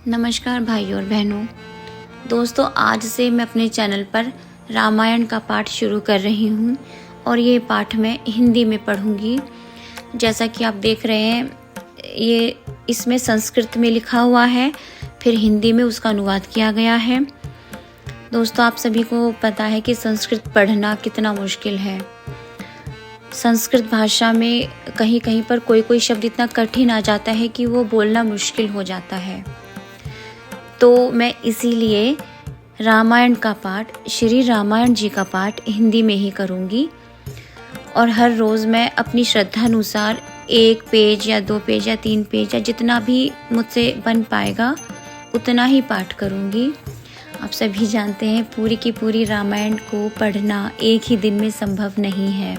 नमस्कार भाइयों और बहनों। दोस्तों, आज से मैं अपने चैनल पर रामायण का पाठ शुरू कर रही हूँ और ये पाठ मैं हिंदी में पढ़ूँगी। जैसा कि आप देख रहे हैं, ये इसमें संस्कृत में लिखा हुआ है, फिर हिंदी में उसका अनुवाद किया गया है। दोस्तों, आप सभी को पता है कि संस्कृत पढ़ना कितना मुश्किल है। संस्कृत भाषा में कहीं कहीं पर कोई कोई शब्द इतना कठिन आ जाता है कि वो बोलना मुश्किल हो जाता है। तो मैं इसीलिए रामायण का पाठ, श्री रामायण जी का पाठ हिंदी में ही करूँगी और हर रोज़ मैं अपनी श्रद्धा अनुसार 1 पेज या 2 पेज या 3 पेज या जितना भी मुझसे बन पाएगा उतना ही पाठ करूँगी। आप सभी जानते हैं, पूरी की पूरी रामायण को पढ़ना एक ही दिन में संभव नहीं है।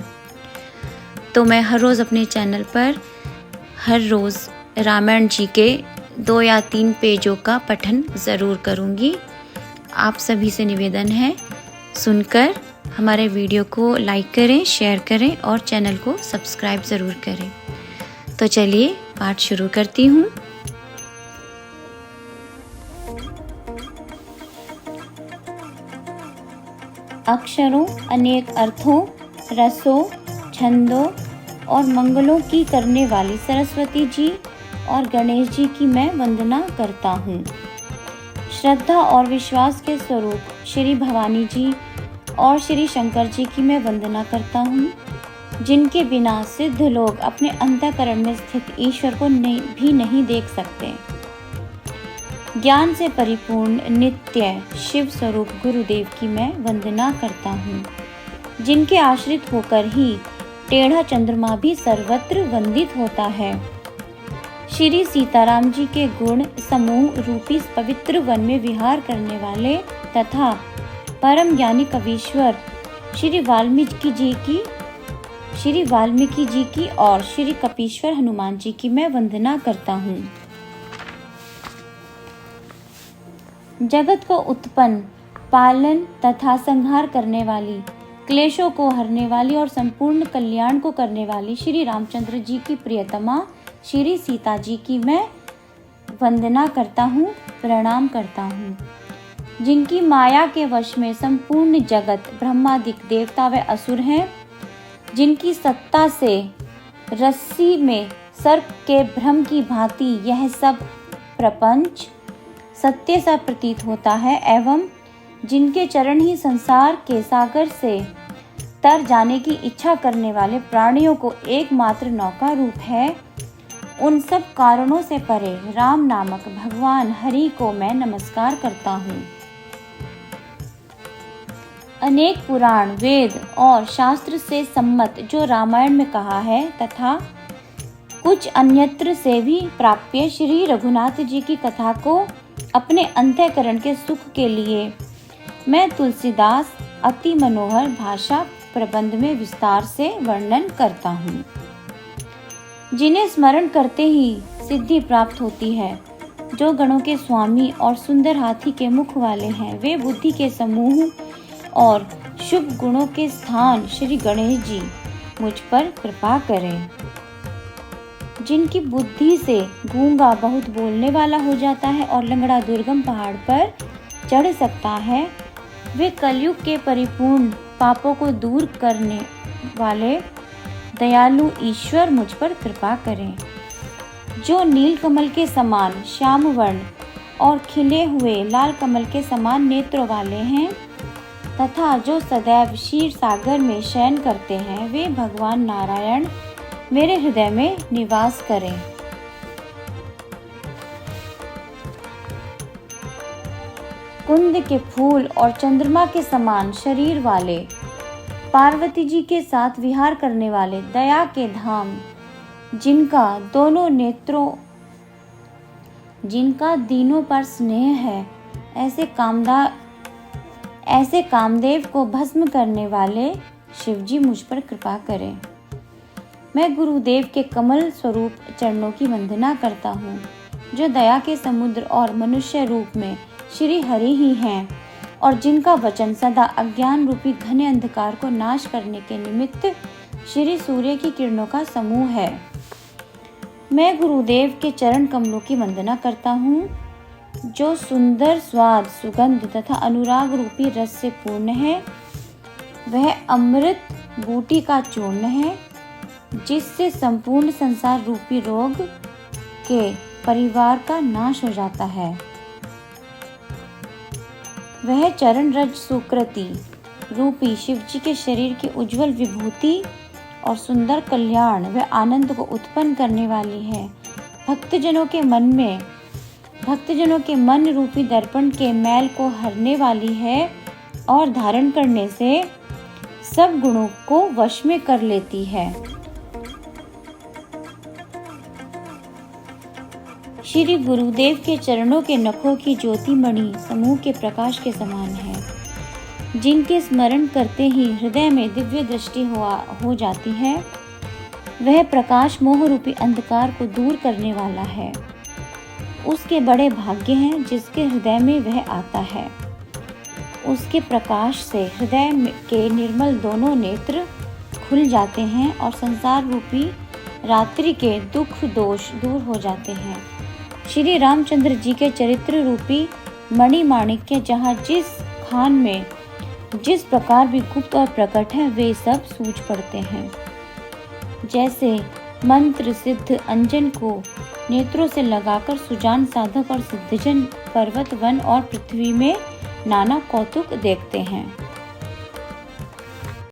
तो मैं हर रोज़ अपने चैनल पर हर रोज़ रामायण जी के 2 या 3 पेजों का पठन ज़रूर करूँगी। आप सभी से निवेदन है, सुनकर हमारे वीडियो को लाइक करें, शेयर करें और चैनल को सब्सक्राइब ज़रूर करें। तो चलिए पाठ शुरू करती हूँ। अक्षरों, अनेक अर्थों, रसों, छंदों और मंगलों की करने वाली सरस्वती जी और गणेश जी की मैं वंदना करता हूँ। श्रद्धा और विश्वास के स्वरूप श्री भवानी जी और श्री शंकर जी की मैं वंदना करता हूँ, जिनके बिना सिद्ध लोग अपने अंतःकरण में स्थित ईश्वर को भी नहीं देख सकते। ज्ञान से परिपूर्ण नित्य शिव स्वरूप गुरुदेव की मैं वंदना करता हूँ, जिनके आश्रित होकर ही टेढ़ा चंद्रमा भी सर्वत्र वंदित होता है। श्री सीताराम जी के गुण समूह रूपी पवित्र वन में विहार करने वाले तथा परम ज्ञानी कवीश्वर श्री वाल्मीकि जी की और श्री कपीश्वर हनुमान जी की मैं वंदना करता हूँ। जगत को उत्पन्न, पालन तथा संहार करने वाली, क्लेशों को हरने वाली और संपूर्ण कल्याण को करने वाली श्री रामचंद्र जी की प्रियतमा श्री सीता जी की मैं वंदना करता हूँ, प्रणाम करता हूँ, जिनकी माया के वश में संपूर्ण जगत ब्रह्मादिक देवता व असुर हैं, जिनकी सत्ता से रस्सी में सर्प के भ्रम की भांति यह सब प्रपंच सत्य सा प्रतीत होता है, एवं जिनके चरण ही संसार के सागर से तर जाने की इच्छा करने वाले प्राणियों को एकमात्र नौका रूप है, उन सब कारणों से परे राम नामक भगवान हरि को मैं नमस्कार करता हूँ। अनेक पुराण, वेद और शास्त्र से सम्मत जो रामायण में कहा है तथा कुछ अन्यत्र से भी प्राप्य श्री रघुनाथ जी की कथा को अपने अंतःकरण के सुख के लिए मैं तुलसीदास अति मनोहर भाषा प्रबंध में विस्तार से वर्णन करता हूँ। जिन्हें स्मरण करते ही सिद्धि प्राप्त होती है, जो गणों के स्वामी और सुंदर हाथी के मुख वाले हैं, वे बुद्धि के समूह और शुभ गुणों के स्थान श्री गणेश जी मुझ पर कृपा करें। जिनकी बुद्धि से गूंगा बहुत बोलने वाला हो जाता है और लंगड़ा दुर्गम पहाड़ पर चढ़ सकता है, वे कलयुग के परिपूर्ण पापों को दूर करने वाले दयालु ईश्वर मुझ पर कृपा करें। जो नील कमल के समान श्याम वर्ण और खिले हुए लाल कमल के समान नेत्रों वाले हैं तथा जो सदैव क्षीर सागर में शयन करते हैं, वे भगवान नारायण मेरे हृदय में निवास करें। कुंद के फूल और चंद्रमा के समान शरीर वाले, पार्वती जी के साथ विहार करने वाले दया के धाम, जिनका दीनों पर स्नेह है, ऐसे कामदेव को भस्म करने वाले शिवजी मुझ पर कृपा करें। मैं गुरुदेव के कमल स्वरूप चरणों की वंदना करता हूँ, जो दया के समुद्र और मनुष्य रूप में श्री हरि ही हैं और जिनका वचन सदा अज्ञान रूपी घने अंधकार को नाश करने के निमित्त श्री सूर्य की किरणों का समूह है। मैं गुरुदेव के चरण कमलों की वंदना करता हूँ, जो सुंदर स्वाद, सुगंध तथा अनुराग रूपी रस से पूर्ण है। वह अमृत बूटी का चूर्ण है, जिससे संपूर्ण संसार रूपी रोग के परिवार का नाश हो जाता है। वह चरण रज सुकृति रूपी शिवजी के शरीर की उज्जवल विभूति और सुंदर कल्याण व आनंद को उत्पन्न करने वाली है। भक्तजनों के मन रूपी दर्पण के मैल को हरने वाली है और धारण करने से सब गुणों को वश में कर लेती है। श्री गुरुदेव के चरणों के नखों की ज्योतिमणि समूह के प्रकाश के समान है, जिनके स्मरण करते ही हृदय में दिव्य दृष्टि हो जाती है। वह प्रकाश मोह रूपी अंधकार को दूर करने वाला है। उसके बड़े भाग्य हैं जिसके हृदय में वह आता है। उसके प्रकाश से हृदय के निर्मल दोनों नेत्र खुल जाते हैं और संसार रूपी रात्रि के दुख दोष दूर हो जाते हैं। श्री रामचंद्र जी के चरित्र रूपी मणिमाणिक्य जहाँ जिस खान में जिस प्रकार भी गुप्त और प्रकट है, वे सब सूझ पड़ते हैं। जैसे मंत्र सिद्ध अंजन को नेत्रों से लगाकर सुजान साधक और सिद्धजन पर्वत वन और पृथ्वी में नाना कौतुक देखते हैं।